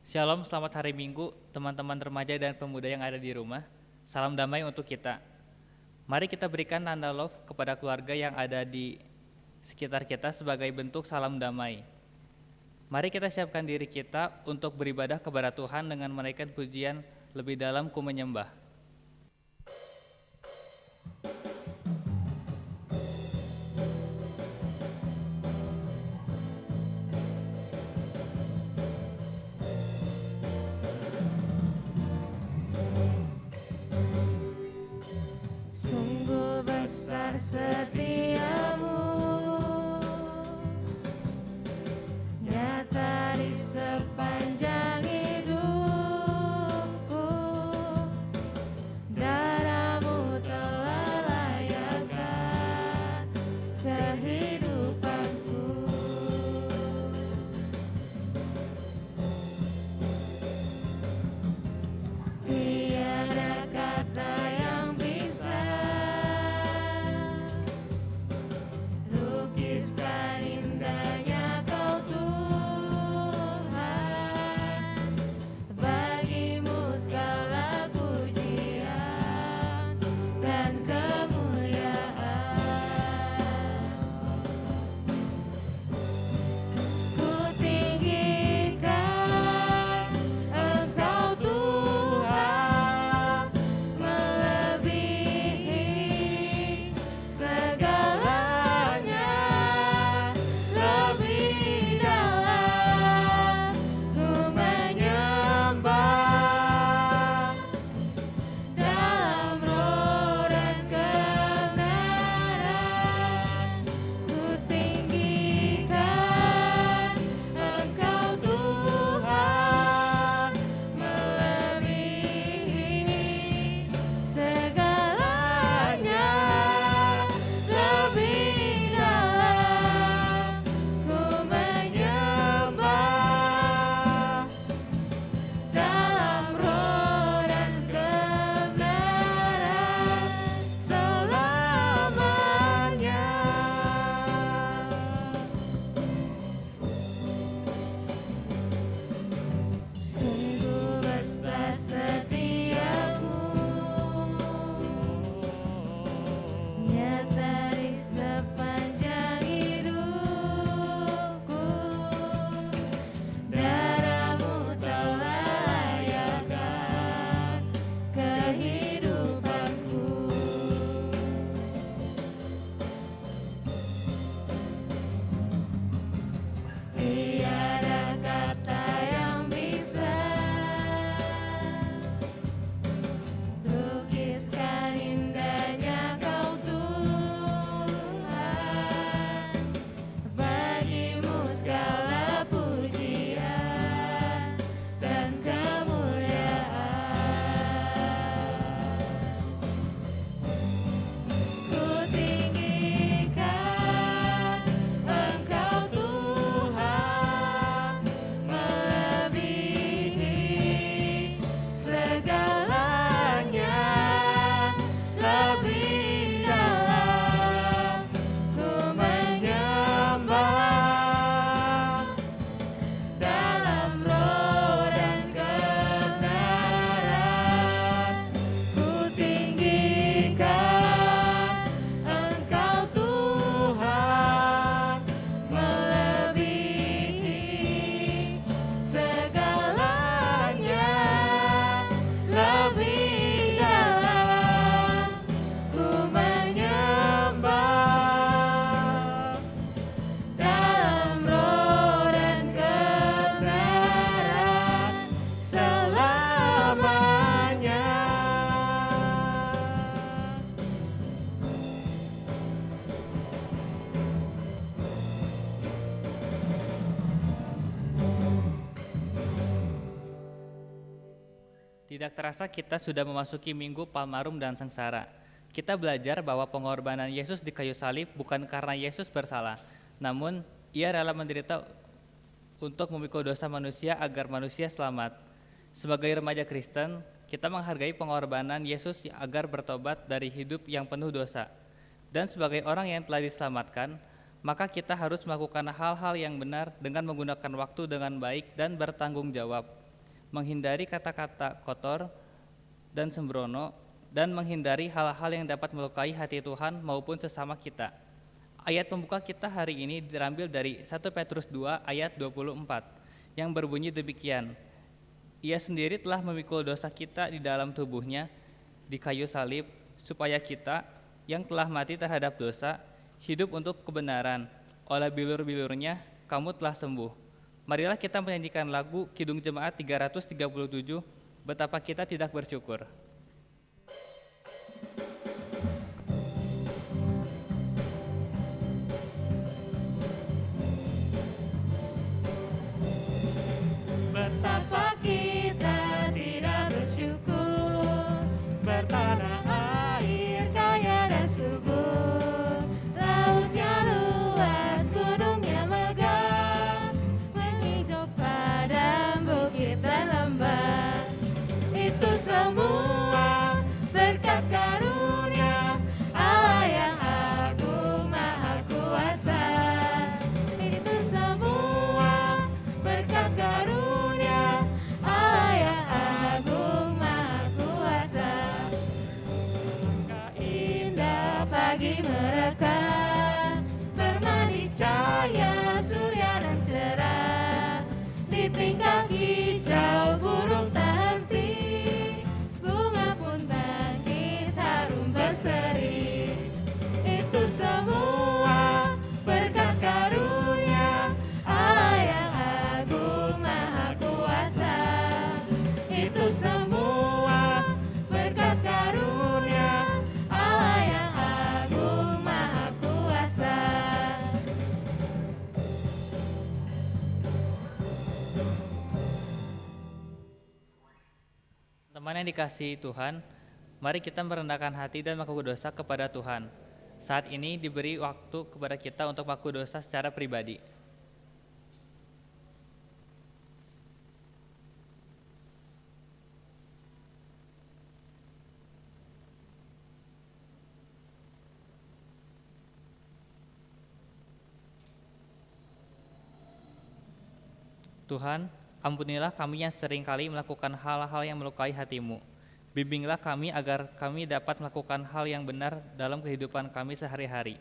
Shalom, selamat hari Minggu, teman-teman remaja dan pemuda yang ada di rumah. Salam damai untuk kita. Mari kita berikan tanda love kepada keluarga yang ada di sekitar kita sebagai bentuk salam damai. Mari kita siapkan diri kita untuk beribadah kepada Tuhan dengan menaikkan pujian lebih dalam ku menyembah. Sungguh besar setiamu, nyata di sepanjang hidupku. Darahmu telah layakkan kehidupanku. Tiada kata yang bisa lukiskan indahnya Kau Tuhan. Bagimu segala pujian dan kemuliaan. Ku tinggikan Engkau Tuhan, melebihi segalanya. Lebih dalam ku menyembah, dalam roh dan kebenaran. Ku tinggikan Engkau Tuhan, melebihi segalanya. Lebih dalam ku menyembah, dalam roh dan kebenaran selamanya. Sungguh besar setiamu, nyata di sepanjang hidupku. Darahmu telah layakkan kehidupanku. Tiada kata yang bisa lukiskan indahnya Kau Tuhan. Bagimu segala pujian dan kemuliaan. Ku tinggikan Engkau Tuhan, melebihi segalanya. Lebih dalam ku menyembah, dalam roh dan kebenaran. Ku tinggikan Engkau Tuhan, melebihi segalanya. Lebih dalam ku menyembah, dalam roh dan kebenaran selamanya. Tidak terasa kita sudah memasuki Minggu Palmarum dan Sengsara. Kita belajar bahwa pengorbanan Yesus di kayu salib bukan karena Yesus bersalah, namun Ia rela menderita untuk memikul dosa manusia agar manusia selamat. Sebagai remaja Kristen, kita menghargai pengorbanan Yesus agar bertobat dari hidup yang penuh dosa. Dan sebagai orang yang telah diselamatkan, maka kita harus melakukan hal-hal yang benar dengan menggunakan waktu dengan baik dan bertanggung jawab. menghindari kata-kata kotor dan sembrono, dan menghindari hal-hal yang dapat melukai hati Tuhan maupun sesama kita. Ayat pembuka kita hari ini diambil dari 1 Petrus 2 ayat 24 yang berbunyi demikian. Ia sendiri telah memikul dosa kita di dalam tubuhnya di kayu salib, supaya kita yang telah mati terhadap dosa hidup untuk kebenaran. Oleh bilur-bilurnya kamu telah sembuh. Marilah kita menyanyikan lagu Kidung Jemaat 337, Betapa Kita Tidak Bersyukur. Betapa kita tidak bersyukur, bertanah air kaya dan subur, lautnya luas, gunungnya megah, menghijau padang bukit dan lembah. Itu semua berkat karunia Allah yang agung maha kuasa. Itu semua berkat karunia Allah yang agung maha kuasa. Indah pagi mereka, bermandi cahaya surya dan cerah, di tingkah hijau burung tak henti, bunga pun bangkit harum berseri. Itu semua berkat karunia Allah yang agung maha kuasa. Itu semua berkat karunia Allah yang agung maha kuasa. Teman yang dikasihi Tuhan, mari kita merendahkan hati dan mengaku dosa kepada Tuhan. Saat ini diberi waktu kepada kita untuk mengaku dosa secara pribadi. Tuhan, ampunilah kami yang seringkali melakukan hal-hal yang melukai hati-Mu. Bimbinglah kami agar kami dapat melakukan hal yang benar dalam kehidupan kami sehari-hari.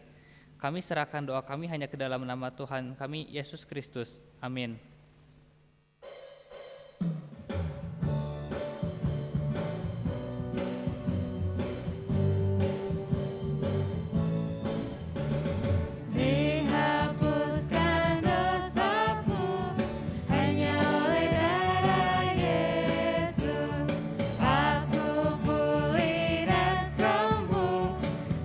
Kami serahkan doa kami hanya ke dalam nama Tuhan kami, Yesus Kristus. Amin. Dihapuskan dosaku hanya oleh darah Yesus. Aku pulih dan sembuh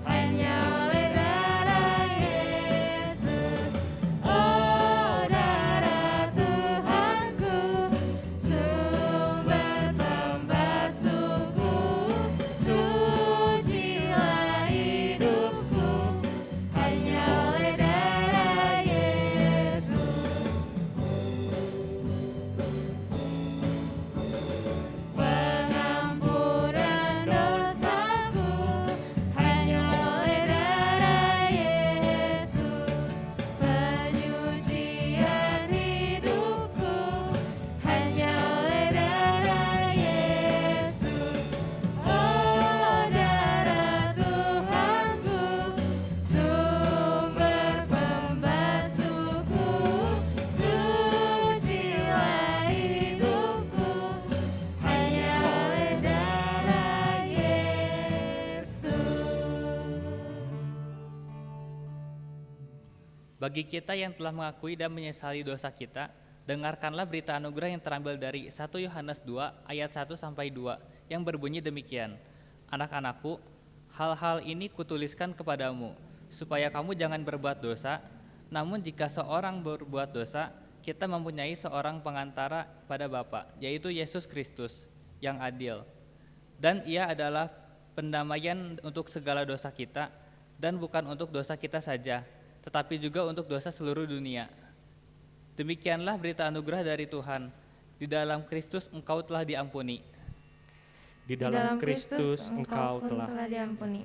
hanya oleh darah Yesus. Oh, darah Tuhanku, sumber pembasuhku, sucilah hidupku hanya oleh darah Yesus. Pengampunan dosaku hanya oleh darah Yesus. Penyucian hidupku hanya oleh darah Yesus. Oh, darah Tuhanku, sumber pembasuhku, sucilah hidupku hanya oleh darah Yesus. Bagi kita yang telah mengakui dan menyesali dosa kita, dengarkanlah berita anugerah yang terambil dari 1 Yohanes 2 ayat 1 sampai 2 yang berbunyi demikian. Anak-anakku, hal-hal ini kutuliskan kepadamu, supaya kamu jangan berbuat dosa. Namun jika seorang berbuat dosa, kita mempunyai seorang pengantara pada Bapa, yaitu Yesus Kristus, yang adil. Dan ia adalah pendamaian untuk segala dosa kita, dan bukan untuk dosa kita saja, tetapi juga untuk dosa seluruh dunia. Demikianlah berita anugerah dari Tuhan. Di dalam Kristus engkau telah diampuni. Di dalam Kristus engkau pun telah diampuni.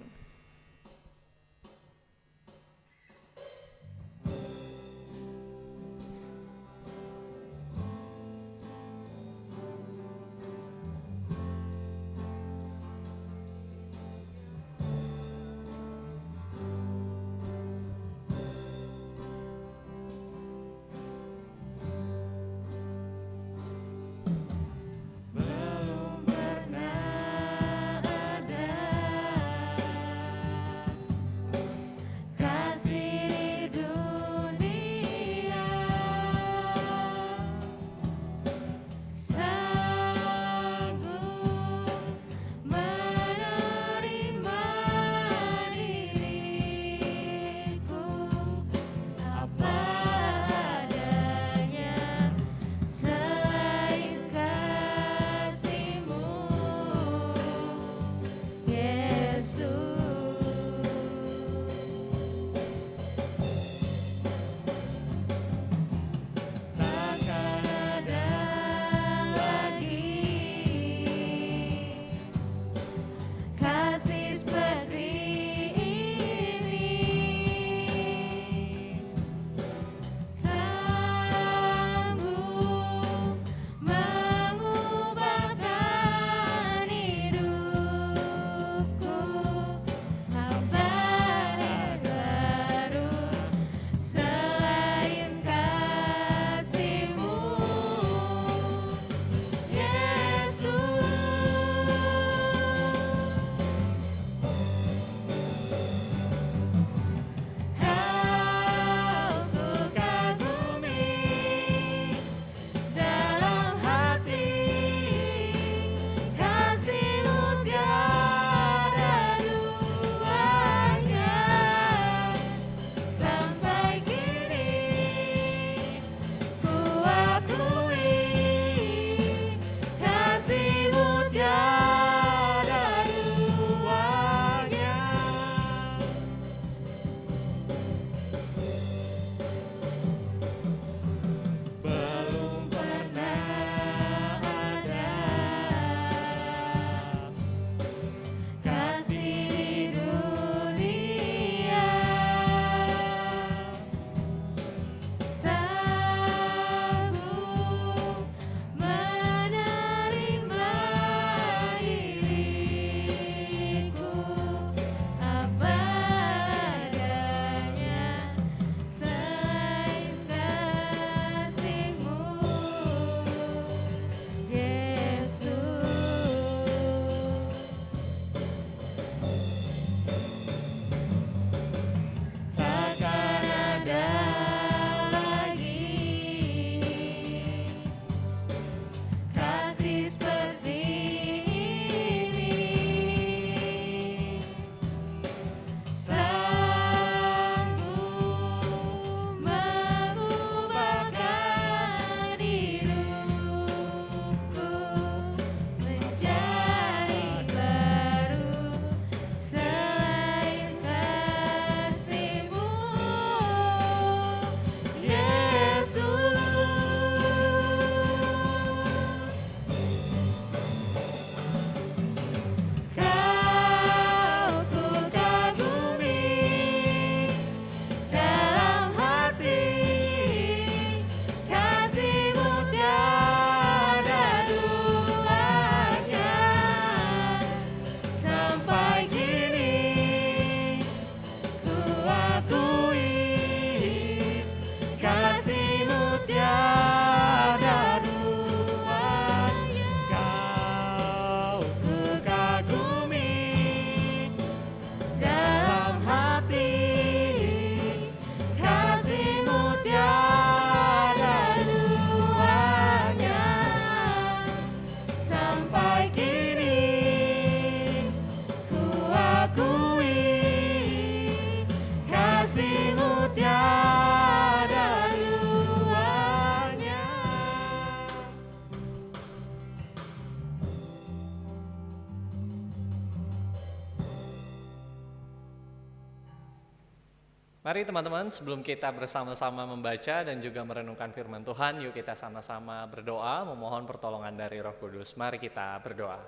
Mari teman-teman, sebelum kita bersama-sama membaca dan juga merenungkan firman Tuhan, yuk kita sama-sama berdoa, memohon pertolongan dari Roh Kudus. Mari kita berdoa.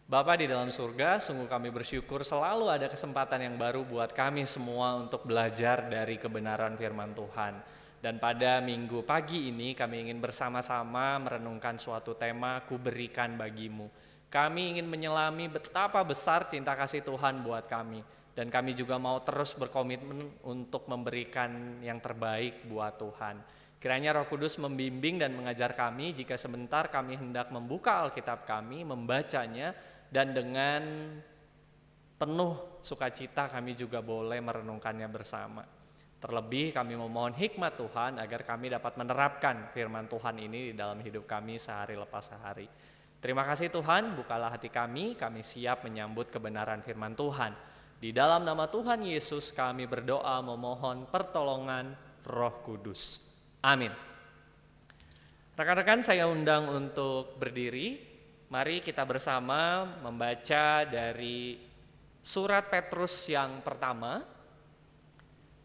Bapa di dalam surga, sungguh kami bersyukur selalu ada kesempatan yang baru buat kami semua untuk belajar dari kebenaran firman Tuhan. Dan pada minggu pagi ini kami ingin bersama-sama merenungkan suatu tema, Ku berikan bagimu. Kami ingin menyelami betapa besar cinta kasih Tuhan buat kami. Dan kami juga mau terus berkomitmen untuk memberikan yang terbaik buat Tuhan. Kiranya Roh Kudus membimbing dan mengajar kami jika sebentar kami hendak membuka Alkitab kami, membacanya, dan dengan penuh sukacita kami juga boleh merenungkannya bersama. Terlebih kami memohon hikmat Tuhan agar kami dapat menerapkan firman Tuhan ini di dalam hidup kami sehari lepas sehari. Terima kasih Tuhan, bukalah hati kami siap menyambut kebenaran firman Tuhan. Di dalam nama Tuhan Yesus kami berdoa memohon pertolongan Roh Kudus. Amin. Rekan-rekan saya undang untuk berdiri. Mari kita bersama membaca dari surat Petrus yang pertama.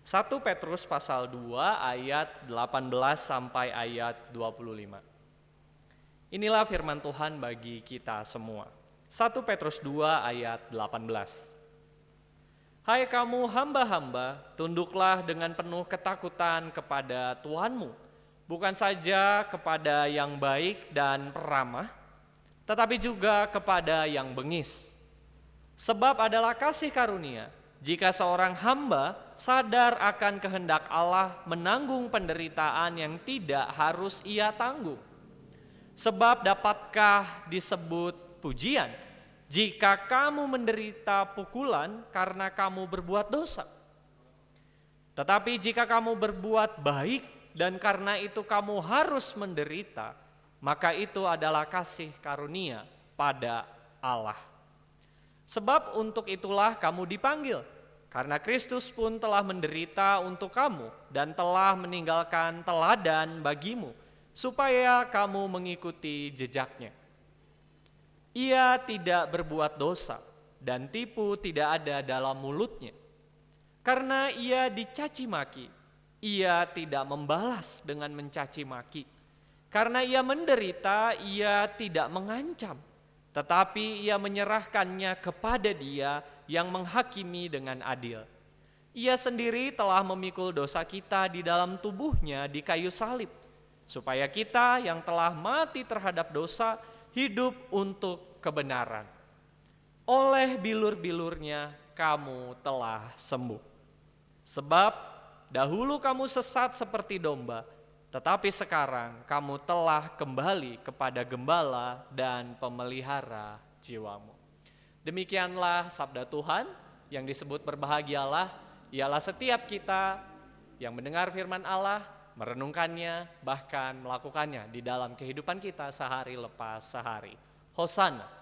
1 Petrus pasal 2 ayat 18 sampai ayat 25. Inilah firman Tuhan bagi kita semua. 1 Petrus 2 ayat 18. Hai kamu hamba-hamba, tunduklah dengan penuh ketakutan kepada Tuhanmu, bukan saja kepada yang baik dan peramah, tetapi juga kepada yang bengis. Sebab adalah kasih karunia, jika seorang hamba sadar akan kehendak Allah menanggung penderitaan yang tidak harus ia tanggung. Sebab dapatkah disebut pujian jika kamu menderita pukulan karena kamu berbuat dosa? Tetapi jika kamu berbuat baik dan karena itu kamu harus menderita, maka itu adalah kasih karunia pada Allah. Sebab untuk itulah kamu dipanggil, karena Kristus pun telah menderita untuk kamu dan telah meninggalkan teladan bagimu, supaya kamu mengikuti jejaknya. Ia tidak berbuat dosa dan tipu tidak ada dalam mulutnya. Karena ia dicaci maki, ia tidak membalas dengan mencaci maki. Karena ia menderita, ia tidak mengancam, tetapi ia menyerahkannya kepada Dia yang menghakimi dengan adil. Ia sendiri telah memikul dosa kita di dalam tubuhnya di kayu salib, supaya kita yang telah mati terhadap dosa hidup untuk kebenaran. Oleh bilur-bilurnya kamu telah sembuh. Sebab dahulu kamu sesat seperti domba, tetapi sekarang kamu telah kembali kepada gembala dan pemelihara jiwamu. Demikianlah sabda Tuhan. Yang disebut berbahagialah ialah setiap kita yang mendengar firman Allah, merenungkannya, bahkan melakukannya di dalam kehidupan kita sehari lepas sehari. Hosana.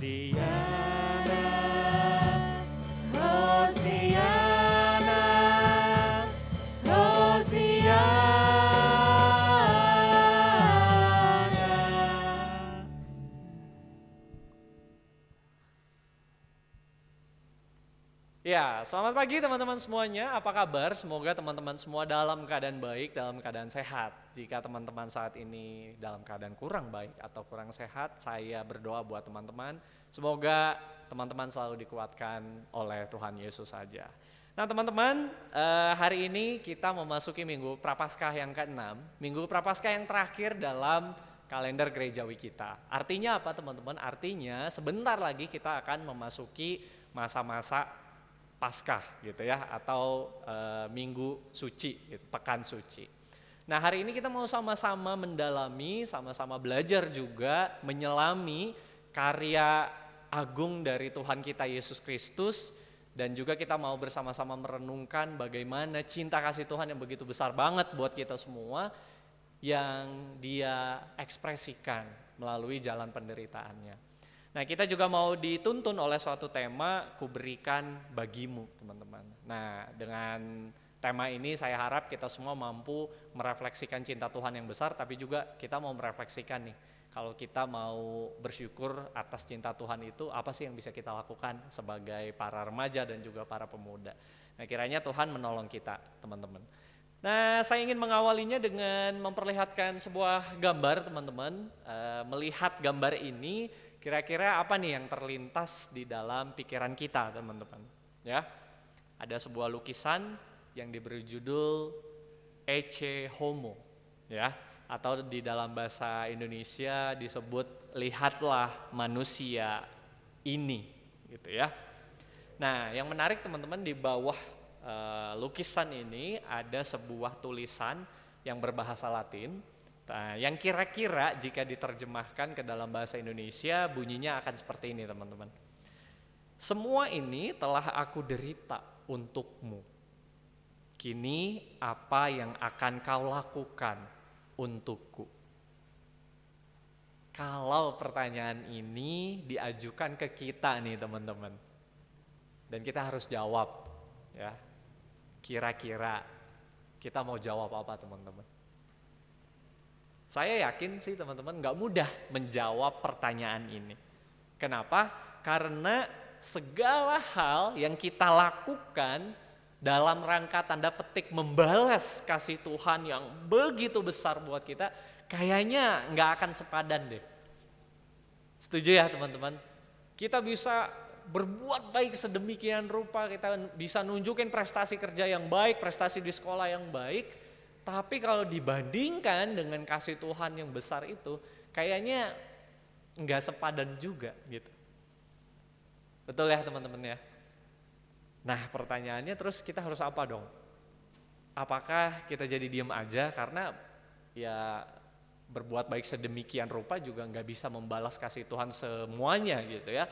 Hosiana, Hosiana, Hosiana. Ya, selamat pagi teman-teman semuanya. Apa kabar? Semoga teman-teman semua dalam keadaan baik, dalam keadaan sehat. Jika teman-teman saat ini dalam keadaan kurang baik atau kurang sehat, saya berdoa buat teman-teman. Semoga teman-teman selalu dikuatkan oleh Tuhan Yesus saja. Nah teman-teman, hari ini kita memasuki Minggu Prapaskah yang ke-6. Minggu Prapaskah yang terakhir dalam kalender gerejawi kita. Artinya apa teman-teman? Artinya sebentar lagi kita akan memasuki masa-masa Paskah gitu ya, atau Minggu Suci, gitu, Pekan Suci. Nah hari ini kita mau sama-sama mendalami, sama-sama belajar juga menyelami karya agung dari Tuhan kita Yesus Kristus. Dan juga kita mau bersama-sama merenungkan bagaimana cinta kasih Tuhan yang begitu besar banget buat kita semua, yang Dia ekspresikan melalui jalan penderitaannya. Nah kita juga mau dituntun oleh suatu tema, Ku berikan bagimu teman-teman. Nah dengan Tema ini saya harap kita semua mampu merefleksikan cinta Tuhan yang besar, tapi juga kita mau merefleksikan nih, kalau kita mau bersyukur atas cinta Tuhan itu, apa sih yang bisa kita lakukan sebagai para remaja dan juga para pemuda. Nah, kiranya Tuhan menolong kita, teman-teman. Nah, saya ingin mengawalinya dengan memperlihatkan sebuah gambar, teman-teman. Melihat gambar ini, kira-kira apa nih yang terlintas di dalam pikiran kita, teman-teman? Ya, ada sebuah lukisan yang diberi judul Ecce Homo, ya, atau di dalam bahasa Indonesia disebut lihatlah manusia ini, gitu ya. Nah, yang menarik teman-teman, di bawah lukisan ini ada sebuah tulisan yang berbahasa Latin, yang kira-kira jika diterjemahkan ke dalam bahasa Indonesia bunyinya akan seperti ini, teman-teman. Semua ini telah aku derita untukmu. Kini apa yang akan kau lakukan untukku? Kalau pertanyaan ini diajukan ke kita nih, teman-teman, dan kita harus jawab, ya. Kira-kira kita mau jawab apa, teman-teman? Saya yakin sih, teman-teman, gak mudah menjawab pertanyaan ini. Kenapa? Karena segala hal yang kita lakukan dalam rangka tanda petik membalas kasih Tuhan yang begitu besar buat kita, kayaknya nggak akan sepadan deh. Setuju ya, teman-teman? Kita bisa berbuat baik sedemikian rupa, kita bisa nunjukin prestasi kerja yang baik, prestasi di sekolah yang baik, tapi kalau dibandingkan dengan kasih Tuhan yang besar itu, kayaknya nggak sepadan juga gitu. Betul ya, teman-teman ya? Nah, pertanyaannya terus kita harus apa dong? Apakah kita jadi diam aja karena ya berbuat baik sedemikian rupa juga nggak bisa membalas kasih Tuhan semuanya gitu ya?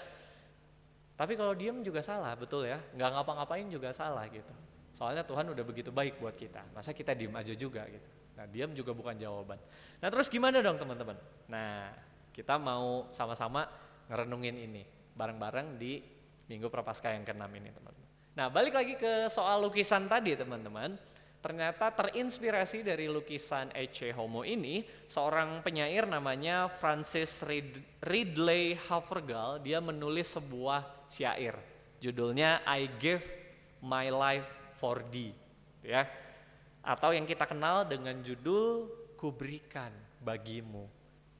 Tapi kalau diam juga salah, betul ya? Nggak ngapa-ngapain juga salah gitu. Soalnya Tuhan udah begitu baik buat kita, masa kita diam aja juga gitu? Nah, diam juga bukan jawaban. Nah, terus gimana dong, teman-teman? Nah, kita mau sama-sama ngerenungin ini bareng-bareng di Minggu Prapaskah yang ke-6 ini, teman-teman. Nah, balik lagi ke soal lukisan tadi, teman-teman. Ternyata terinspirasi dari lukisan Ecce Homo ini, seorang penyair namanya Francis Ridley Havergal, dia menulis sebuah syair. Judulnya I Give My Life for Thee, ya. Atau yang kita kenal dengan judul Kuberikan bagimu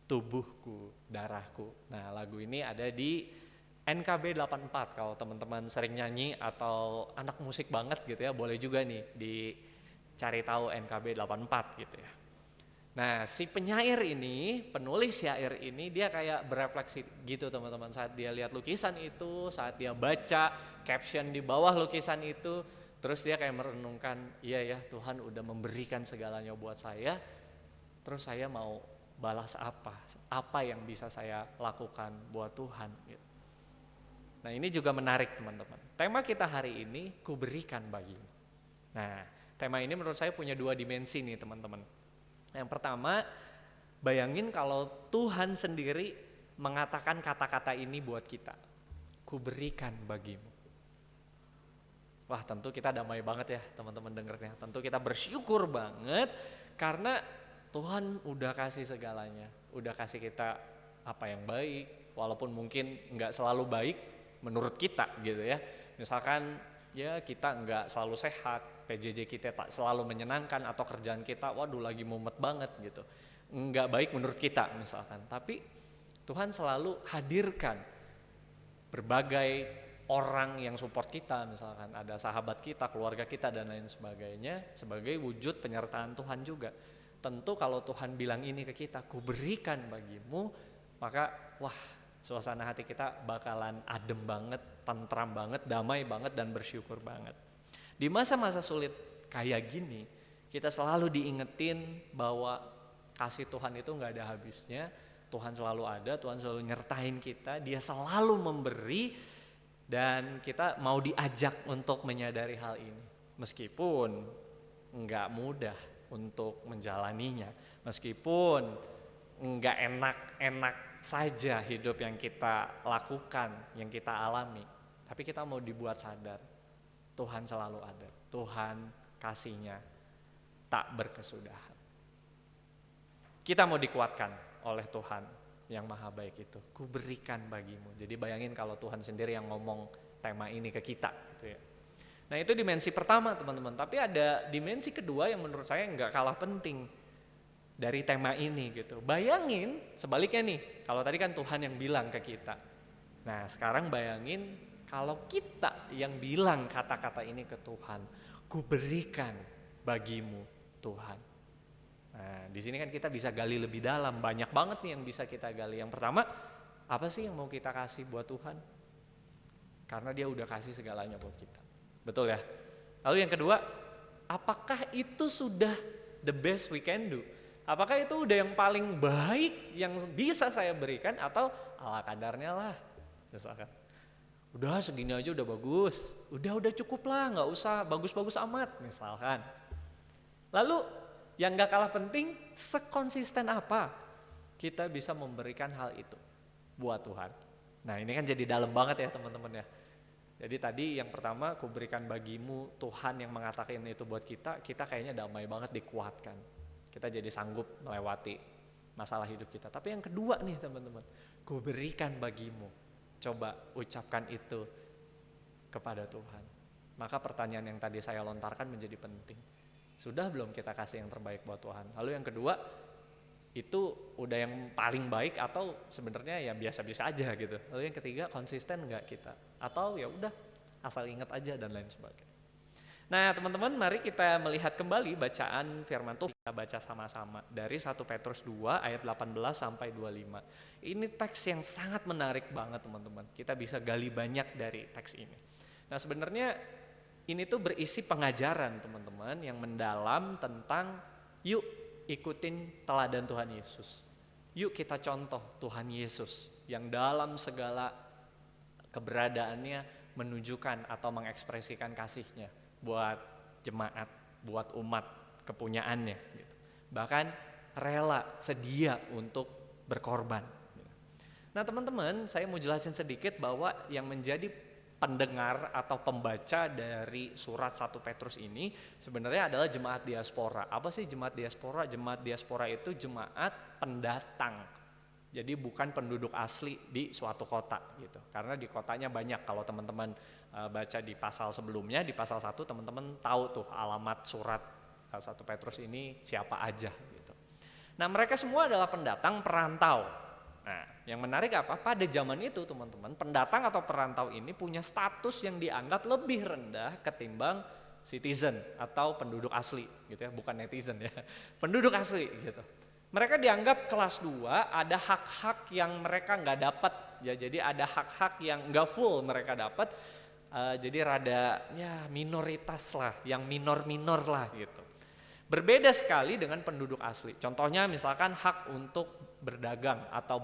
tubuhku, darahku. Nah, lagu ini ada di NKB 84, kalau teman-teman sering nyanyi atau anak musik banget gitu ya, boleh juga nih dicari tahu NKB 84 gitu ya. Nah, si penyair ini, penulis syair ini, dia kayak berefleksi gitu, teman-teman, saat dia lihat lukisan itu, saat dia baca caption di bawah lukisan itu, terus dia kayak merenungkan, iya ya, Tuhan udah memberikan segalanya buat saya, terus saya mau balas apa yang bisa saya lakukan buat Tuhan gitu. Nah, ini juga menarik, teman-teman. Tema kita hari ini, kuberikan bagimu. Nah, tema ini menurut saya punya dua dimensi nih, teman-teman. Yang pertama, bayangin kalau Tuhan sendiri mengatakan kata-kata ini buat kita. Kuberikan bagimu. Wah, tentu kita damai banget ya, teman-teman dengernya. Tentu kita bersyukur banget karena Tuhan udah kasih segalanya. Udah kasih kita apa yang baik, walaupun mungkin nggak selalu baik menurut kita gitu ya. Misalkan ya kita nggak selalu sehat, PJJ kita tak selalu menyenangkan, atau kerjaan kita waduh lagi mumet banget gitu, nggak baik menurut kita misalkan. Tapi Tuhan selalu hadirkan berbagai orang yang support kita, misalkan ada sahabat kita, keluarga kita dan lain sebagainya, sebagai wujud penyertaan Tuhan juga. Tentu kalau Tuhan bilang ini ke kita, kuberikan bagimu, maka wah, suasana hati kita bakalan adem banget, tentram banget, damai banget, dan bersyukur banget. Di masa-masa sulit kayak gini, kita selalu diingetin bahwa kasih Tuhan itu gak ada habisnya. Tuhan selalu ada, Tuhan selalu nyertain kita, Dia selalu memberi, dan kita mau diajak untuk menyadari hal ini. Meskipun gak mudah untuk menjalaninya, meskipun gak enak-enak saja hidup yang kita lakukan, yang kita alami, tapi kita mau dibuat sadar Tuhan selalu ada, Tuhan kasih-Nya tak berkesudahan. Kita mau dikuatkan oleh Tuhan yang maha baik itu. Ku berikan bagimu. Jadi bayangin kalau Tuhan sendiri yang ngomong tema ini ke kita gitu ya. Nah itu dimensi pertama teman-teman. Tapi ada dimensi kedua yang menurut saya nggak kalah penting dari tema ini gitu. Bayangin sebaliknya nih. Kalau tadi kan Tuhan yang bilang ke kita. Nah sekarang bayangin kalau kita yang bilang kata-kata ini ke Tuhan. Ku berikan bagimu Tuhan. Nah, di sini kan kita bisa gali lebih dalam, banyak banget nih yang bisa kita gali. Yang pertama, apa sih yang mau kita kasih buat Tuhan? Karena Dia udah kasih segalanya buat kita. Betul ya? Lalu yang kedua, apakah itu sudah the best we can do? Apakah itu udah yang paling baik yang bisa saya berikan atau ala kadarnya lah? Misalkan, udah segini aja udah bagus, udah cukup lah, nggak usah bagus-bagus amat misalkan. Lalu yang gak kalah penting, sekonsisten apa kita bisa memberikan hal itu buat Tuhan. Nah ini kan jadi dalam banget ya teman-teman ya. Jadi tadi yang pertama, ku berikan bagimu, Tuhan yang mengatakan itu buat kita kayaknya damai banget, dikuatkan. Kita jadi sanggup melewati masalah hidup kita. Tapi yang kedua nih teman-teman, ku berikan bagimu. Coba ucapkan itu kepada Tuhan. Maka pertanyaan yang tadi saya lontarkan menjadi penting. Sudah belum kita kasih yang terbaik buat Tuhan? Lalu yang kedua, itu udah yang paling baik atau sebenarnya ya biasa-biasa aja gitu. Lalu yang ketiga, konsisten enggak kita? Atau ya udah asal ingat aja dan lain sebagainya. Nah teman-teman, mari kita melihat kembali bacaan firman Tuhan. Kita baca sama-sama dari 1 Petrus 2 ayat 18 sampai 25. Ini teks yang sangat menarik banget teman-teman. Kita bisa gali banyak dari teks ini. Nah sebenarnya ini tuh berisi pengajaran teman-teman yang mendalam tentang yuk ikutin teladan Tuhan Yesus. Yuk kita contoh Tuhan Yesus yang dalam segala keberadaannya menunjukkan atau mengekspresikan kasih-Nya buat jemaat, buat umat kepunyaannya. Gitu. Bahkan rela, sedia untuk berkorban. Nah teman-teman, saya mau jelasin sedikit bahwa yang menjadi pendengar atau pembaca dari surat 1 Petrus ini sebenarnya adalah jemaat diaspora. Apa sih jemaat diaspora? Jemaat diaspora itu jemaat pendatang. Jadi bukan penduduk asli di suatu kota gitu. Karena di kotanya banyak. Kalau teman-teman baca di pasal sebelumnya, di pasal 1 teman-teman tahu tuh alamat surat 1 Petrus ini siapa aja gitu. Nah, mereka semua adalah pendatang, perantau. Nah, yang menarik apa? Pada zaman itu teman-teman, pendatang atau perantau ini punya status yang dianggap lebih rendah ketimbang citizen atau penduduk asli gitu ya, bukan netizen ya. Penduduk asli gitu. Mereka dianggap kelas 2, ada hak-hak yang mereka nggak dapat ya. Jadi ada hak-hak yang nggak full mereka dapat. Jadi rada ya minoritas lah, yang minor-minor lah gitu. Berbeda sekali dengan penduduk asli. Contohnya misalkan hak untuk berdagang atau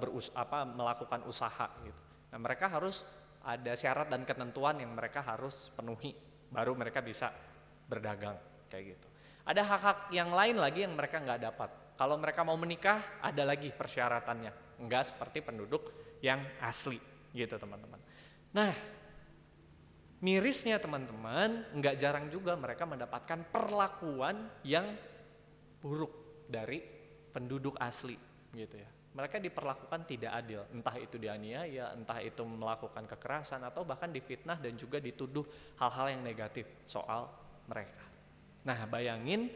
melakukan usaha gitu. Nah, mereka harus ada syarat dan ketentuan yang mereka harus penuhi baru mereka bisa berdagang kayak gitu. Ada hak-hak yang lain lagi yang mereka nggak dapat. Kalau mereka mau menikah ada lagi persyaratannya. Nggak seperti penduduk yang asli gitu teman-teman. Nah, mirisnya teman-teman, nggak jarang juga mereka mendapatkan perlakuan yang buruk dari penduduk asli gitu ya. Mereka diperlakukan tidak adil, entah itu dianiaya, entah itu melakukan kekerasan atau bahkan difitnah dan juga dituduh hal-hal yang negatif soal mereka. Nah, bayangin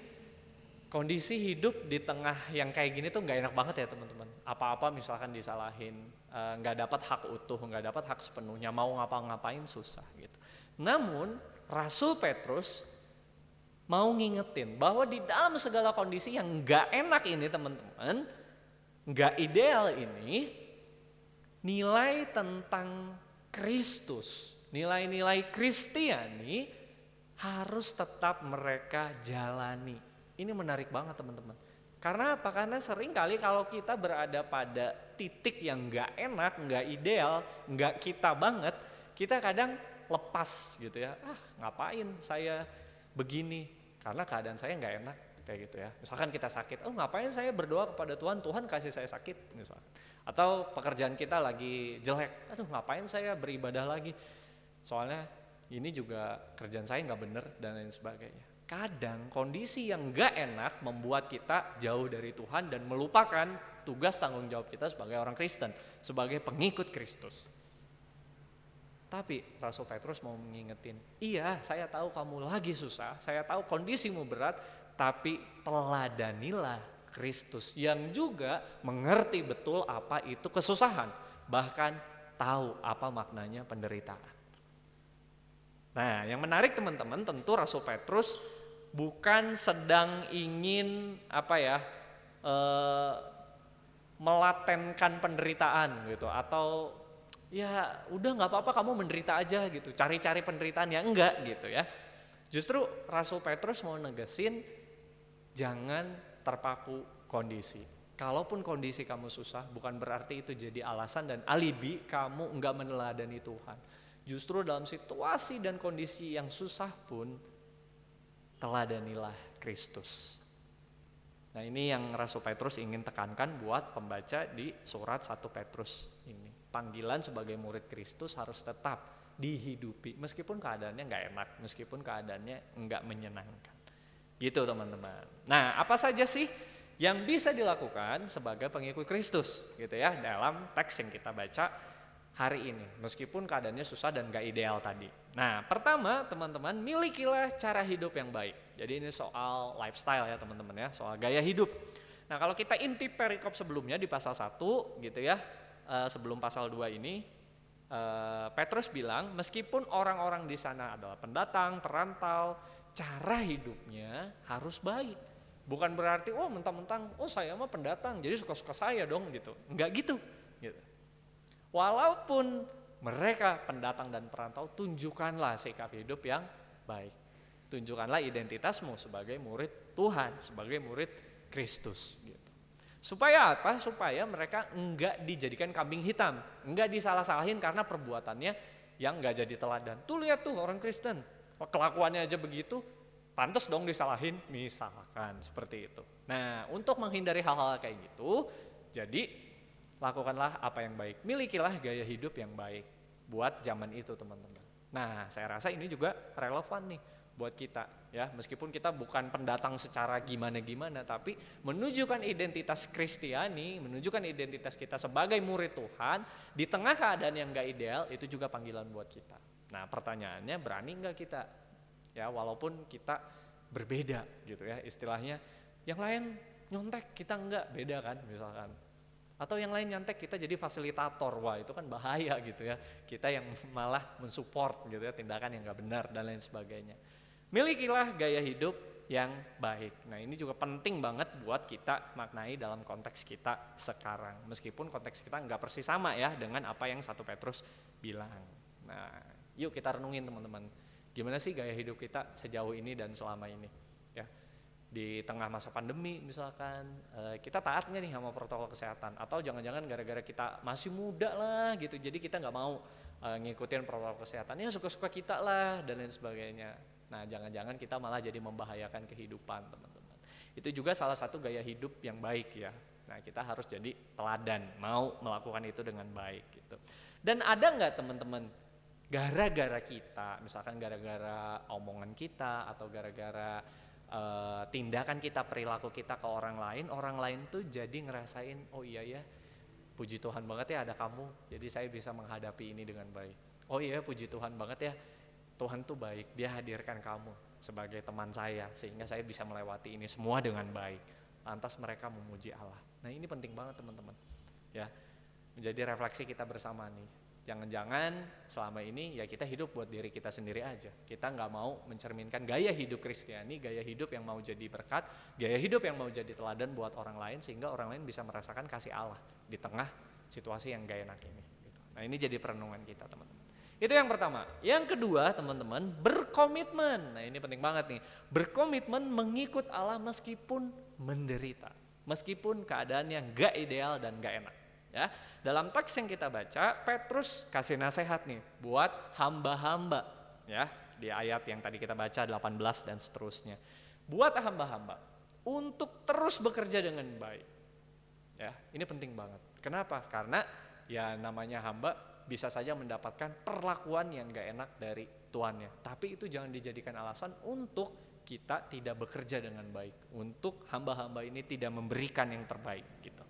kondisi hidup di tengah yang kayak gini tuh nggak enak banget ya teman-teman. Apa-apa misalkan disalahin, nggak dapat hak utuh, nggak dapat hak sepenuhnya, mau ngapa-ngapain susah gitu. Namun Rasul Petrus mau ngingetin bahwa di dalam segala kondisi yang nggak enak ini teman-teman, nggak ideal ini, nilai tentang Kristus, nilai-nilai Kristiani harus tetap mereka jalani. Ini menarik banget teman-teman. Karena apa? Karena sering kali kalau kita berada pada titik yang nggak enak, nggak ideal, nggak kita banget, kita kadang lepas gitu ya. Ngapain saya begini? Karena keadaan saya nggak enak kayak gitu ya. Misalkan kita sakit, ngapain saya berdoa kepada Tuhan, Tuhan kasih saya sakit misalkan. Atau pekerjaan kita lagi jelek, ngapain saya beribadah lagi? Soalnya ini juga kerjaan saya nggak bener dan lain sebagainya. kadang kondisi yang gak enak membuat kita jauh dari Tuhan dan melupakan tugas tanggung jawab kita sebagai orang Kristen, sebagai pengikut Kristus. Tapi Rasul Petrus mau mengingetin, iya saya tahu kamu lagi susah, saya tahu kondisimu berat, tapi teladanilah Kristus yang juga mengerti betul apa itu kesusahan, bahkan tahu apa maknanya penderitaan. Nah, yang menarik teman-teman, tentu Rasul Petrus bukan sedang ingin melatenkan penderitaan gitu, atau ya udah nggak apa-apa kamu menderita aja gitu, cari-cari penderitaan, ya enggak gitu ya. Justru Rasul Petrus mau negesin jangan terpaku kondisi. Kalaupun kondisi kamu susah, bukan berarti itu jadi alasan dan alibi kamu enggak meneladani Tuhan. Justru dalam situasi dan kondisi yang susah pun teladanilah Kristus. Nah, ini yang Rasul Petrus ingin tekankan buat pembaca di surat 1 Petrus ini. Panggilan sebagai murid Kristus harus tetap dihidupi meskipun keadaannya nggak enak, meskipun keadaannya nggak menyenangkan. Gitu teman-teman. Nah, apa saja sih yang bisa dilakukan sebagai pengikut Kristus gitu ya dalam teks yang kita baca hari ini, meskipun keadaannya susah dan gak ideal tadi. Nah, pertama teman-teman, milikilah cara hidup yang baik. Jadi ini soal lifestyle ya teman-teman ya, soal gaya hidup. Nah, kalau kita intip perikop sebelumnya di pasal 1 gitu ya, sebelum pasal 2 ini, Petrus bilang meskipun orang-orang di sana adalah pendatang, perantau, cara hidupnya harus baik. Bukan berarti mentang-mentang saya mah pendatang jadi suka-suka saya dong gitu. Enggak gitu. Walaupun mereka pendatang dan perantau, tunjukkanlah sikap hidup yang baik. Tunjukkanlah identitasmu sebagai murid Tuhan, sebagai murid Kristus. Gitu. Supaya apa? Supaya mereka enggak dijadikan kambing hitam, enggak disalah-salahin karena perbuatannya yang enggak jadi teladan. Tuh lihat tuh orang Kristen, kelakuannya aja begitu, pantas dong disalahin, misalkan seperti itu. Nah, untuk menghindari hal-hal kayak gitu, jadi lakukanlah apa yang baik, milikilah gaya hidup yang baik buat zaman itu teman-teman. Nah, saya rasa ini juga relevan nih buat kita ya, meskipun kita bukan pendatang secara gimana-gimana, tapi menunjukkan identitas Kristiani, menunjukkan identitas kita sebagai murid Tuhan di tengah keadaan yang gak ideal, itu juga panggilan buat kita. Nah, pertanyaannya berani gak kita ya, walaupun kita berbeda gitu ya istilahnya, yang lain nyontek kita enggak, beda kan misalkan. Atau yang lain nyantek kita jadi fasilitator, wah itu kan bahaya gitu ya. Kita yang malah mensupport gitu ya tindakan yang gak benar dan lain sebagainya. Milikilah gaya hidup yang baik. Nah, ini juga penting banget buat kita maknai dalam konteks kita sekarang. Meskipun konteks kita gak persis sama ya dengan apa yang 1 Petrus bilang. Nah, yuk kita renungin teman-teman. Gimana sih gaya hidup kita sejauh ini dan selama ini ya. Di tengah masa pandemi misalkan, kita taat nggak nih sama protokol kesehatan, atau jangan-jangan gara-gara kita masih muda lah gitu, jadi kita nggak mau ngikutin protokol kesehatan, ya suka-suka kita lah dan lain sebagainya. Nah, jangan-jangan kita malah jadi membahayakan kehidupan teman-teman. Itu juga salah satu gaya hidup yang baik ya. Nah, kita harus jadi teladan, mau melakukan itu dengan baik gitu. Dan ada nggak teman-teman, gara-gara kita, misalkan gara-gara omongan kita atau gara-gara tindakan kita, perilaku kita ke orang lain tuh jadi ngerasain, oh iya ya, puji Tuhan banget ya ada kamu, jadi saya bisa menghadapi ini dengan baik. Oh iya, puji Tuhan banget ya, Tuhan tuh baik, dia hadirkan kamu sebagai teman saya sehingga saya bisa melewati ini semua dengan baik. Lantas mereka memuji Allah. Nah, ini penting banget teman-teman ya, menjadi refleksi kita bersama nih. Jangan-jangan selama ini ya kita hidup buat diri kita sendiri aja. Kita nggak mau mencerminkan gaya hidup Kristiani, gaya hidup yang mau jadi berkat, gaya hidup yang mau jadi teladan buat orang lain, sehingga orang lain bisa merasakan kasih Allah di tengah situasi yang gak enak ini. Nah, ini jadi perenungan kita teman-teman. Itu yang pertama. Yang kedua teman-teman, berkomitmen. Nah, ini penting banget nih. Berkomitmen mengikut Allah meskipun menderita, meskipun keadaan yang gak ideal dan gak enak. Ya, dalam teks yang kita baca, Petrus kasih nasihat nih buat hamba-hamba ya, di ayat yang tadi kita baca 18 dan seterusnya. Buat hamba-hamba untuk terus bekerja dengan baik. Ya, ini penting banget. Kenapa? Karena ya namanya hamba bisa saja mendapatkan perlakuan yang gak enak dari tuannya. Tapi itu jangan dijadikan alasan untuk kita tidak bekerja dengan baik, untuk hamba-hamba ini tidak memberikan yang terbaik gitu.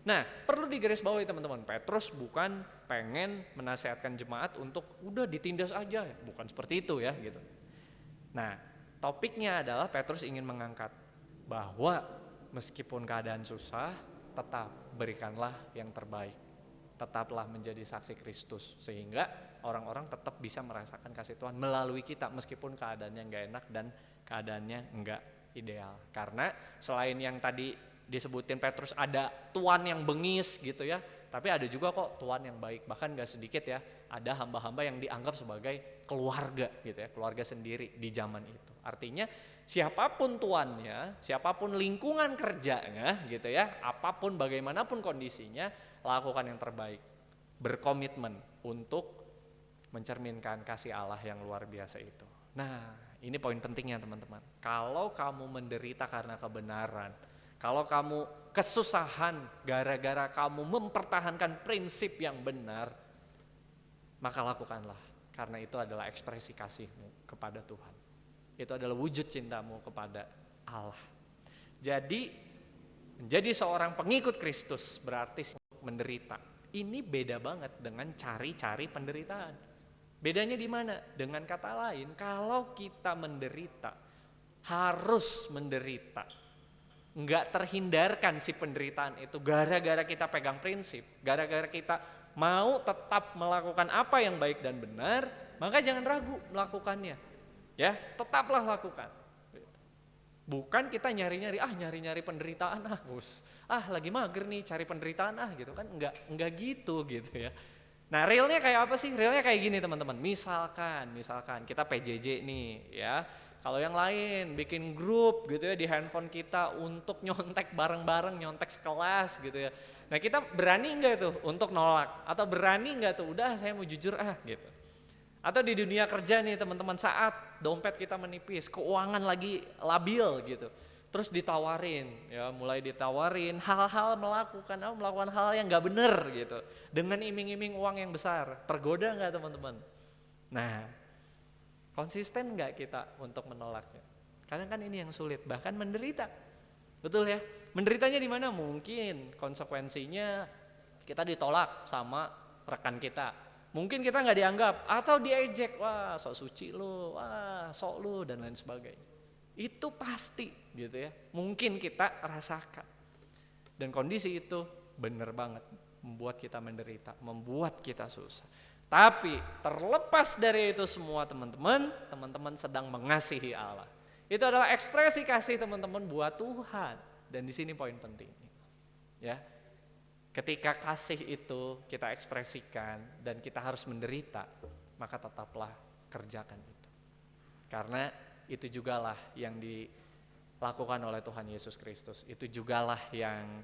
Nah, perlu digarisbawahi teman-teman, Petrus bukan pengen menasihatkan jemaat untuk udah ditindas aja, bukan seperti itu ya gitu. Nah, topiknya adalah Petrus ingin mengangkat bahwa meskipun keadaan susah, tetap berikanlah yang terbaik. Tetaplah menjadi saksi Kristus, sehingga orang-orang tetap bisa merasakan kasih Tuhan melalui kita meskipun keadaannya nggak enak dan keadaannya nggak ideal. Karena selain yang tadi disebutin Petrus, ada tuan yang bengis gitu ya, tapi ada juga kok tuan yang baik. Bahkan nggak sedikit ya, ada hamba-hamba yang dianggap sebagai keluarga gitu ya, keluarga sendiri di zaman itu. Artinya siapapun tuannya, siapapun lingkungan kerjanya gitu ya, apapun bagaimanapun kondisinya, lakukan yang terbaik, berkomitmen untuk mencerminkan kasih Allah yang luar biasa itu. Nah, ini poin pentingnya teman-teman. Kalau kamu menderita karena kebenaran, kalau kamu kesusahan gara-gara kamu mempertahankan prinsip yang benar, maka lakukanlah, karena itu adalah ekspresi kasihmu kepada Tuhan. Itu adalah wujud cintamu kepada Allah. Jadi menjadi seorang pengikut Kristus berarti menderita. Ini beda banget dengan cari-cari penderitaan. Bedanya di mana? Dengan kata lain, kalau kita menderita, harus menderita. Enggak terhindarkan si penderitaan itu gara-gara kita pegang prinsip, gara-gara kita mau tetap melakukan apa yang baik dan benar, maka jangan ragu melakukannya. Ya, tetaplah lakukan. Bukan kita nyari-nyari penderitaan lagi mager nih cari penderitaan gitu kan, enggak gitu ya. Nah, realnya kayak apa sih? Realnya kayak gini teman-teman. Misalkan kita PJJ nih ya. Kalau yang lain bikin grup gitu ya di handphone kita untuk nyontek bareng-bareng, nyontek sekelas gitu ya. Nah, kita berani enggak tuh untuk nolak, atau berani enggak tuh udah saya mau jujur gitu. Atau di dunia kerja nih teman-teman, saat dompet kita menipis, keuangan lagi labil gitu, terus ditawarin ya, mulai ditawarin melakukan hal yang nggak bener gitu, dengan iming-iming uang yang besar, tergoda nggak teman-teman? Nah, konsisten nggak kita untuk menolaknya? Karena kan ini yang sulit, bahkan menderita, betul ya? Menderitanya di mana? Mungkin konsekuensinya kita ditolak sama rekan kita. Mungkin kita nggak dianggap atau diejek, wah sok suci lu, wah sok lu dan lain sebagainya. Itu pasti gitu ya. Mungkin kita rasakan. Dan kondisi itu benar banget membuat kita menderita, membuat kita susah. Tapi terlepas dari itu semua teman-teman sedang mengasihi Allah. Itu adalah ekspresi kasih teman-teman buat Tuhan. Dan di sini poin penting. Ya. Ketika kasih itu kita ekspresikan dan kita harus menderita, maka tetaplah kerjakan itu. Karena itu jugalah yang dilakukan oleh Tuhan Yesus Kristus. Itu jugalah yang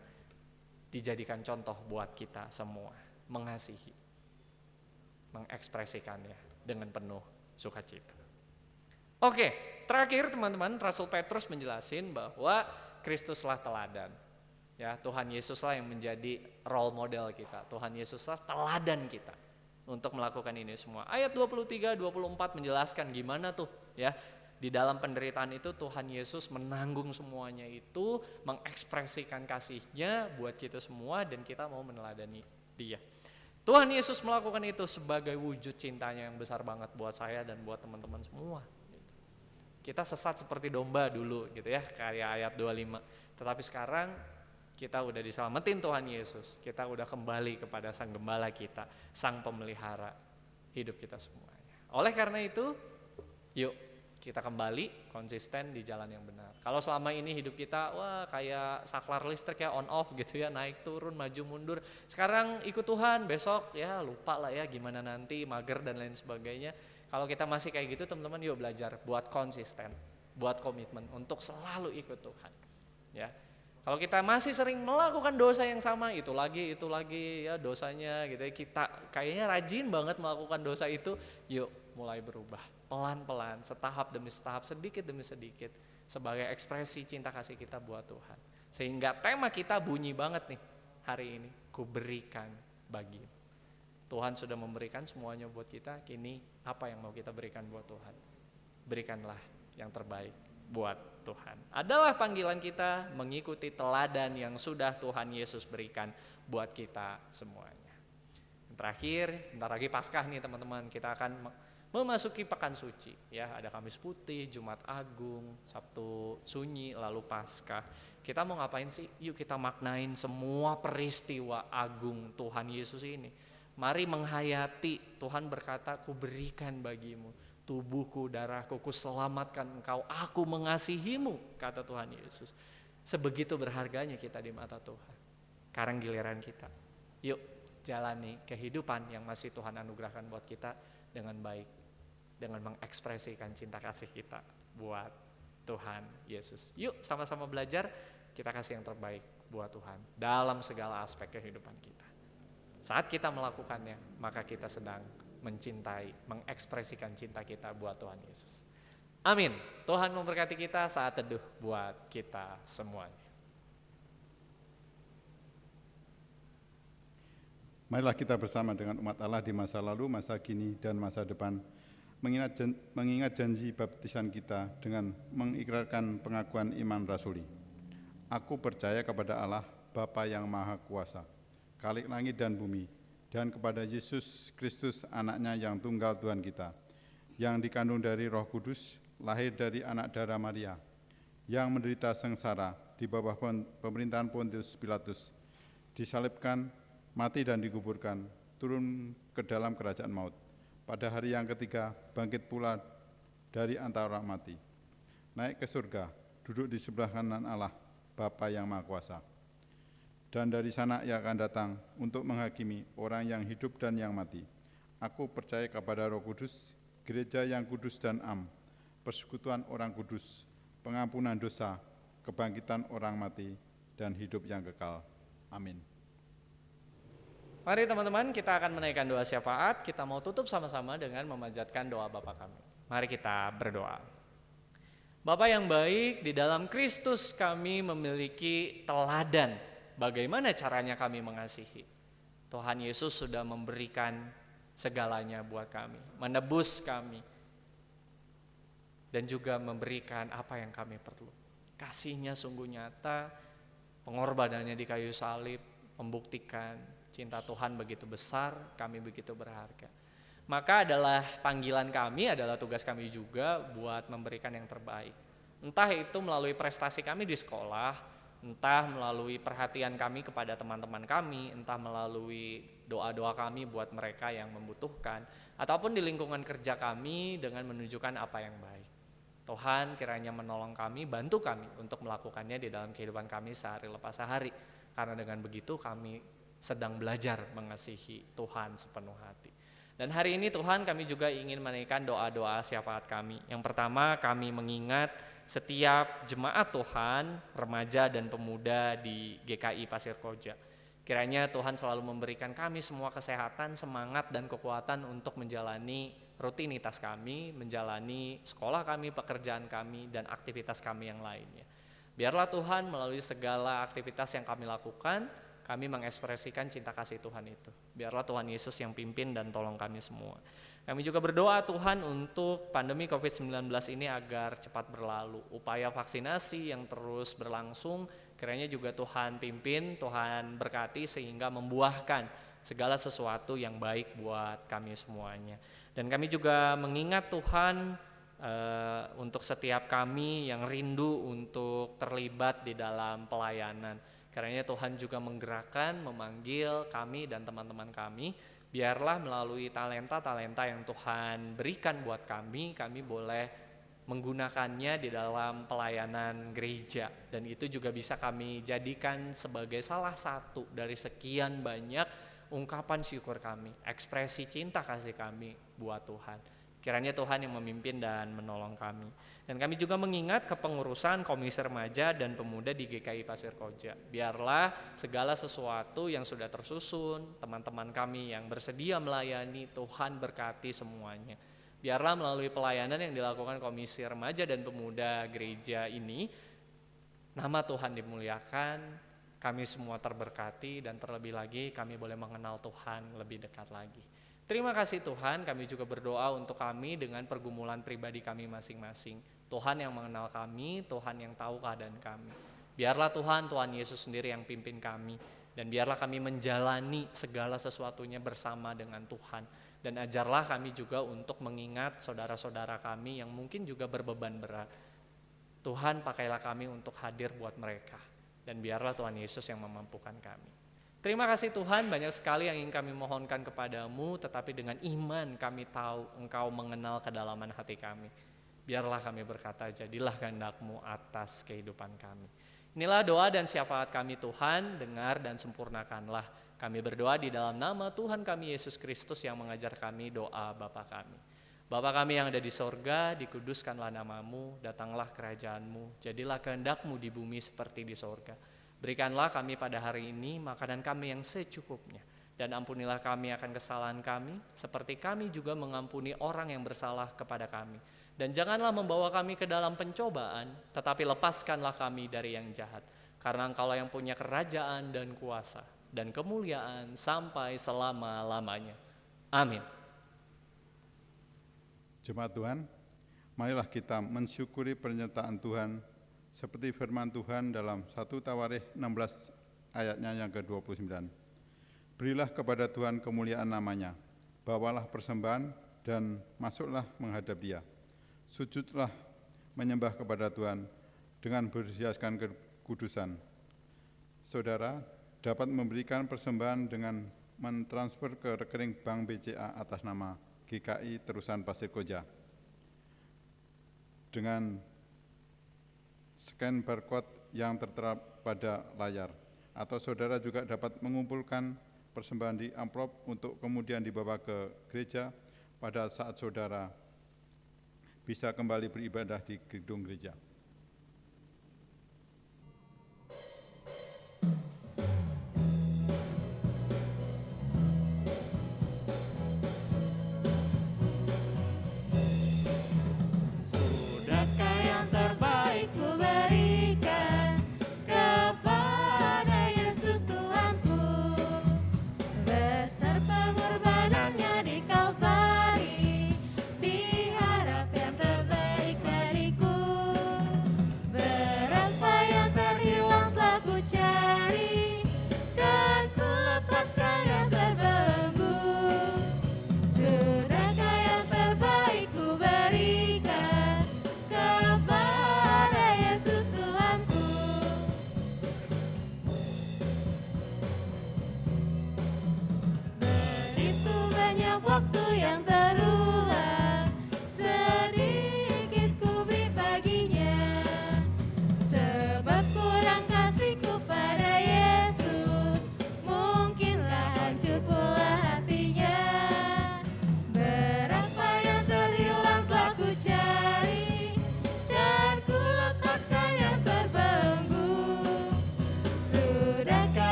dijadikan contoh buat kita semua. Mengasihi, mengekspresikannya dengan penuh sukacita. Oke, terakhir teman-teman, Rasul Petrus menjelasin bahwa Kristuslah teladan. Ya, Tuhan Yesuslah yang menjadi role model kita. Tuhan Yesuslah teladan kita untuk melakukan ini semua. Ayat 23-24 menjelaskan gimana tuh ya. Di dalam penderitaan itu Tuhan Yesus menanggung semuanya itu, mengekspresikan kasihnya buat kita semua, dan kita mau meneladani Dia. Tuhan Yesus melakukan itu sebagai wujud cintanya yang besar banget buat saya dan buat teman-teman semua. Kita sesat seperti domba dulu gitu ya, kayak ayat 25. Tetapi sekarang kita udah diselamatin Tuhan Yesus, kita udah kembali kepada Sang Gembala kita, Sang Pemelihara hidup kita semuanya. Oleh karena itu, yuk kita kembali konsisten di jalan yang benar. Kalau selama ini hidup kita, wah kayak saklar listrik ya, on off gitu ya, naik turun, maju mundur. Sekarang ikut Tuhan, besok ya lupa lah ya gimana nanti, mager dan lain sebagainya. Kalau kita masih kayak gitu teman-teman, yuk belajar buat konsisten, buat komitmen untuk selalu ikut Tuhan. Ya. Kalau kita masih sering melakukan dosa yang sama, itu lagi ya dosanya gitu ya, kita kayaknya rajin banget melakukan dosa itu, yuk mulai berubah pelan-pelan, setahap demi setahap, sedikit demi sedikit, sebagai ekspresi cinta kasih kita buat Tuhan. Sehingga tema kita bunyi banget nih hari ini, ku berikan bagimu. Tuhan sudah memberikan semuanya buat kita, kini apa yang mau kita berikan buat Tuhan? Berikanlah yang terbaik buat Tuhan. Adalah panggilan kita mengikuti teladan yang sudah Tuhan Yesus berikan buat kita semuanya. Yang terakhir, bentar lagi Paskah nih teman-teman, kita akan memasuki pekan suci ya, ada Kamis Putih, Jumat Agung, Sabtu Sunyi, lalu Paskah. Kita mau ngapain sih? Yuk kita maknain semua peristiwa agung Tuhan Yesus ini. Mari menghayati. Tuhan berkata, ku berikan bagimu tubuhku, darahku, ku selamatkan engkau, aku mengasihimu, kata Tuhan Yesus. Sebegitu berharganya kita di mata Tuhan. Sekarang giliran kita. Yuk jalani kehidupan yang masih Tuhan anugerahkan buat kita dengan baik, dengan mengekspresikan cinta kasih kita buat Tuhan Yesus. Yuk sama-sama belajar, kita kasih yang terbaik buat Tuhan dalam segala aspek kehidupan kita. Saat kita melakukannya, maka kita sedang mencintai, mengekspresikan cinta kita buat Tuhan Yesus. Amin. Tuhan memberkati kita saat teduh buat kita semuanya. Marilah kita bersama dengan umat Allah di masa lalu, masa kini, dan masa depan mengingat janji baptisan kita dengan mengikrarkan pengakuan iman rasuli. Aku percaya kepada Allah, Bapa yang Maha Kuasa, Khalik langit dan bumi, dan kepada Yesus Kristus anaknya yang tunggal Tuhan kita, yang dikandung dari Roh Kudus, lahir dari anak darah Maria, yang menderita sengsara di bawah pemerintahan Pontius Pilatus, disalibkan, mati dan dikuburkan, turun ke dalam kerajaan maut. Pada hari yang ketiga, bangkit pula dari antara orang mati, naik ke surga, duduk di sebelah kanan Allah, Bapa yang Maha Kuasa. Dan dari sana ia akan datang untuk menghakimi orang yang hidup dan yang mati. Aku percaya kepada Roh Kudus, gereja yang kudus dan am, persekutuan orang kudus, pengampunan dosa, kebangkitan orang mati, dan hidup yang kekal. Amin. Mari teman-teman, kita akan menaikkan doa syafaat. Kita mau tutup sama-sama dengan memanjatkan doa Bapa kami. Mari kita berdoa. Bapa yang baik, di dalam Kristus kami memiliki teladan bagaimana caranya kami mengasihi. Tuhan Yesus sudah memberikan segalanya buat kami, menebus kami, dan juga memberikan apa yang kami perlu. Kasih-Nya sungguh nyata, pengorbanannya di kayu salib membuktikan cinta Tuhan begitu besar, kami begitu berharga. Maka adalah panggilan kami, adalah tugas kami juga buat memberikan yang terbaik. Entah itu melalui prestasi kami di sekolah, entah melalui perhatian kami kepada teman-teman kami, entah melalui doa-doa kami buat mereka yang membutuhkan, ataupun di lingkungan kerja kami dengan menunjukkan apa yang baik. Tuhan kiranya menolong kami, bantu kami untuk melakukannya di dalam kehidupan kami sehari lepas sehari. Karena dengan begitu kami sedang belajar mengasihi Tuhan sepenuh hati. Dan hari ini Tuhan, kami juga ingin menaikkan doa-doa syafaat kami. Yang pertama, kami mengingat setiap jemaat Tuhan, remaja dan pemuda di GKI Pasir Koja. Kiranya Tuhan selalu memberikan kami semua kesehatan, semangat dan kekuatan untuk menjalani rutinitas kami, menjalani sekolah kami, pekerjaan kami, dan aktivitas kami yang lainnya. Biarlah Tuhan melalui segala aktivitas yang kami lakukan, kami mengekspresikan cinta kasih Tuhan itu. Biarlah Tuhan Yesus yang pimpin dan tolong kami semua. Kami juga berdoa Tuhan untuk pandemi COVID-19 ini agar cepat berlalu. Upaya vaksinasi yang terus berlangsung, kiranya juga Tuhan pimpin, Tuhan berkati sehingga membuahkan segala sesuatu yang baik buat kami semuanya. Dan kami juga mengingat Tuhan untuk setiap kami yang rindu untuk terlibat di dalam pelayanan. Karena Tuhan juga menggerakkan, memanggil kami dan teman-teman kami, biarlah melalui talenta-talenta yang Tuhan berikan buat kami boleh menggunakannya di dalam pelayanan gereja. Dan itu juga bisa kami jadikan sebagai salah satu dari sekian banyak ungkapan syukur kami, ekspresi cinta kasih kami buat Tuhan. Kiranya Tuhan yang memimpin dan menolong kami. Dan kami juga mengingat kepengurusan Komisi Remaja dan Pemuda di GKI Pasir Koja. Biarlah segala sesuatu yang sudah tersusun, teman-teman kami yang bersedia melayani, Tuhan berkati semuanya. Biarlah melalui pelayanan yang dilakukan Komisi Remaja dan Pemuda gereja ini, nama Tuhan dimuliakan, kami semua terberkati, dan terlebih lagi kami boleh mengenal Tuhan lebih dekat lagi. Terima kasih Tuhan, kami juga berdoa untuk kami dengan pergumulan pribadi kami masing-masing. Tuhan yang mengenal kami, Tuhan yang tahu keadaan kami. Biarlah Tuhan Yesus sendiri yang pimpin kami. Dan biarlah kami menjalani segala sesuatunya bersama dengan Tuhan. Dan ajarlah kami juga untuk mengingat saudara-saudara kami yang mungkin juga berbeban berat. Tuhan, pakailah kami untuk hadir buat mereka. Dan biarlah Tuhan Yesus yang memampukan kami. Terima kasih Tuhan, banyak sekali yang ingin kami mohonkan kepadamu, tetapi dengan iman kami tahu Engkau mengenal kedalaman hati kami. Biarlah kami berkata, jadilah kehendak-Mu atas kehidupan kami. Inilah doa dan syafaat kami Tuhan, dengar dan sempurnakanlah. Kami berdoa di dalam nama Tuhan kami Yesus Kristus yang mengajar kami doa Bapa kami. Bapa kami yang ada di sorga, dikuduskanlah nama-Mu, datanglah kerajaan-Mu, jadilah kehendak-Mu di bumi seperti di sorga. Berikanlah kami pada hari ini makanan kami yang secukupnya. Dan ampunilah kami akan kesalahan kami, seperti kami juga mengampuni orang yang bersalah kepada kami. Dan janganlah membawa kami ke dalam pencobaan, tetapi lepaskanlah kami dari yang jahat. Karena Engkaulah yang punya kerajaan dan kuasa, dan kemuliaan sampai selama-lamanya. Amin. Jemaat Tuhan, marilah kita mensyukuri pernyataan Tuhan seperti firman Tuhan dalam 1 Tawarikh 16 ayatnya yang ke-29. Berilah kepada Tuhan kemuliaan namanya, bawalah persembahan dan masuklah menghadap Dia. Sujudlah menyembah kepada Tuhan dengan berhiaskan kekudusan. Saudara dapat memberikan persembahan dengan mentransfer ke rekening Bank BCA atas nama GKI Terusan Pasir Koja. Dengan scan barcode yang tertera pada layar, atau saudara juga dapat mengumpulkan persembahan di amplop untuk kemudian dibawa ke gereja pada saat saudara bisa kembali beribadah di gedung gereja.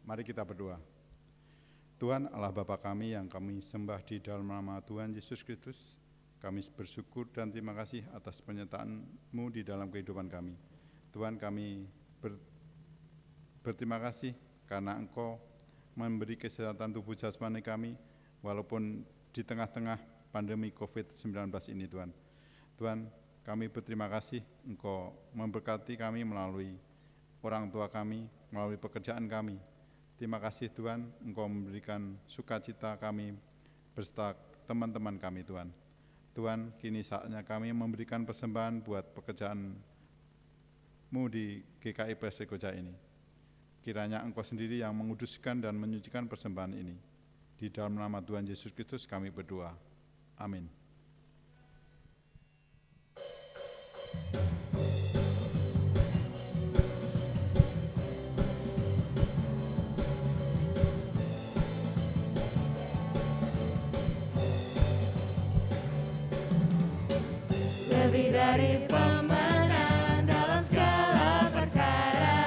Mari kita berdoa. Tuhan Allah Bapa kami yang kami sembah di dalam nama Tuhan Yesus Kristus, kami bersyukur dan terima kasih atas penyertaan-Mu di dalam kehidupan kami. Tuhan, kami berterima kasih karena Engkau memberi kesehatan tubuh jasmani kami walaupun di tengah-tengah pandemi COVID-19 ini Tuhan. Tuhan, kami berterima kasih Engkau memberkati kami melalui orang tua kami, melalui pekerjaan kami. Terima kasih Tuhan, Engkau memberikan sukacita kami beserta teman-teman kami Tuhan. Tuhan, kini saatnya kami memberikan persembahan buat pekerjaan-Mu di GKI Pasir Koja ini. Kiranya Engkau sendiri yang menguduskan dan menyucikan persembahan ini. Di dalam nama Tuhan Yesus Kristus kami berdoa. Amin. Lebih dari pemenang dalam segala perkara,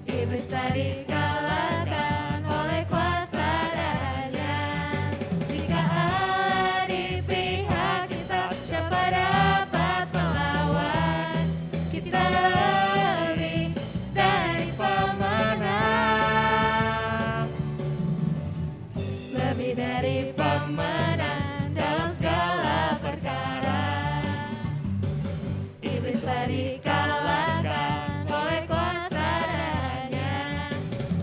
iblis tadi kalahkan oleh kuasa darahnya. Jika Allah di pihak kita, siapa dapat lebih dari pemenang dalam segala perkara. Iblis telah dikalahkan oleh kuasa darahnya.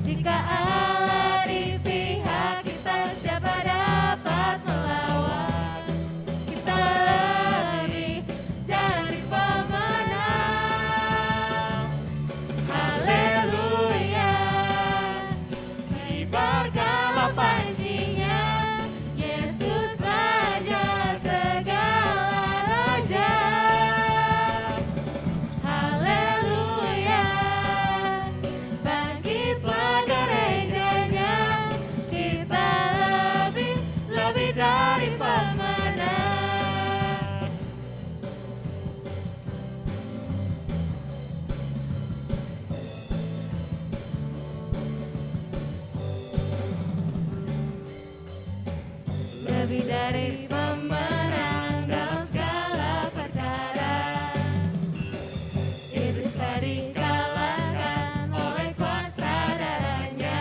Jika Allah di pihak kita, siapa dapat melawan? Kita lebih dari pemenang. Haleluya, kibarkanlah panjinya, Yesus Raja segala raja. Haleluya, bangkitlah gerejanya, kita lebih dari pemenang. Lebih dari pemenang dalam segala perkara. Iblis telah dikalahkan oleh kuasa darahnya.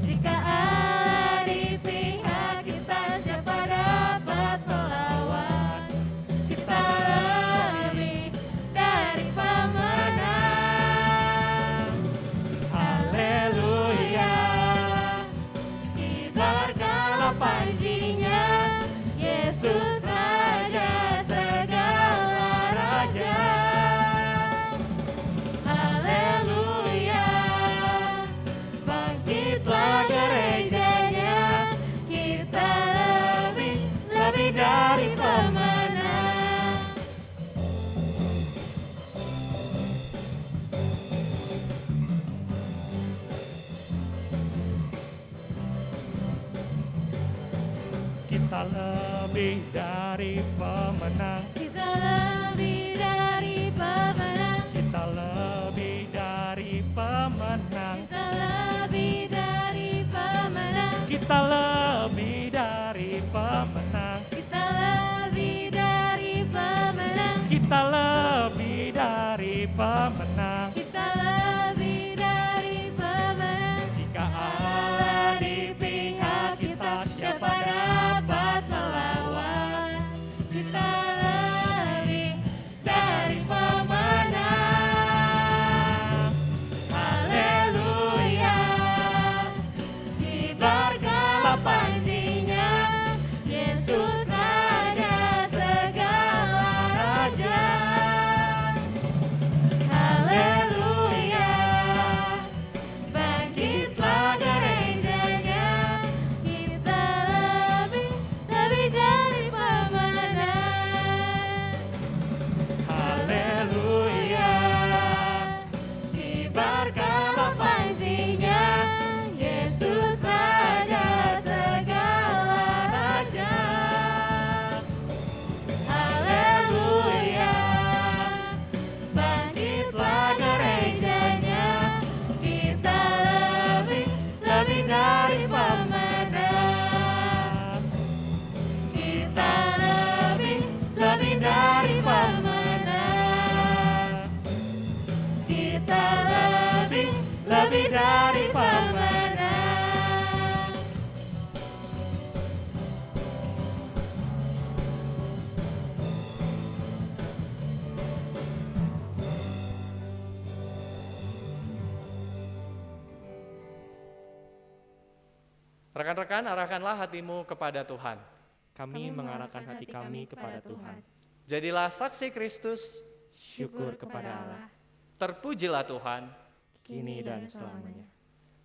Jika Allah di pihak kita, siapa dapat melawan? Kita lebih dari pemenang. Haleluya, kibarkanlah panjinya, Yesus Raja segala raja. Haleluya, bangkitlah gerejanya, kita lebih dari pemenang. Kita lebih dari pemenang. Kita lebih dari pemenang. Kita lebih dari pemenang. Kita lebih dari pemenang. Kita lebih dari pemenang. Kita lebih dari pemenang. Kita lebih dari pemenang. Kita lebih dari pemenang. Jika Allah di pihak kita, siapa dapat melawan? Kita lebih dari pemenang. Haleluya, kibarkanlah panjinya, Yesus Raja segala raja. Haleluya, bangkitlah gerejanya, kita lebih dari pemenang. Haleluya, kibarkanlah panjinya, Yesus Raja segala raja. Haleluya, bangkitlah gerejanya, kita lebih dari pemenang. Kita lebih dari pemenang. Kita lebih dari pemenang. Rekan-rekan, arahkanlah hatimu kepada Tuhan. kami mengarahkan hati kami kepada Tuhan. Jadilah saksi Kristus, Syukur kepada Allah, terpujilah Tuhan. kini dan selamanya.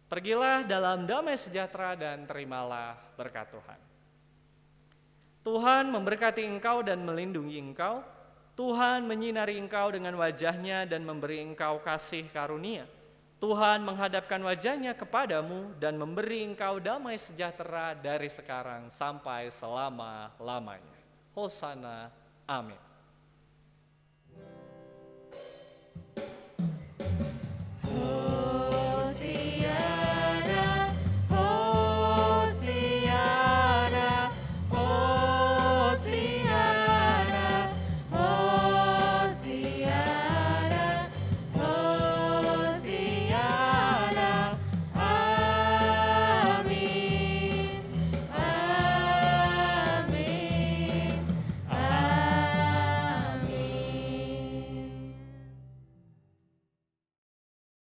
Pergilah dalam damai sejahtera dan terimalah berkat Tuhan. Tuhan memberkati engkau dan melindungi engkau. Tuhan menyinari engkau dengan wajahnya dan memberi engkau kasih karunia. Tuhan menghadapkan wajahnya kepadamu dan memberi engkau damai sejahtera dari sekarang sampai selama-lamanya. Hosana, amin.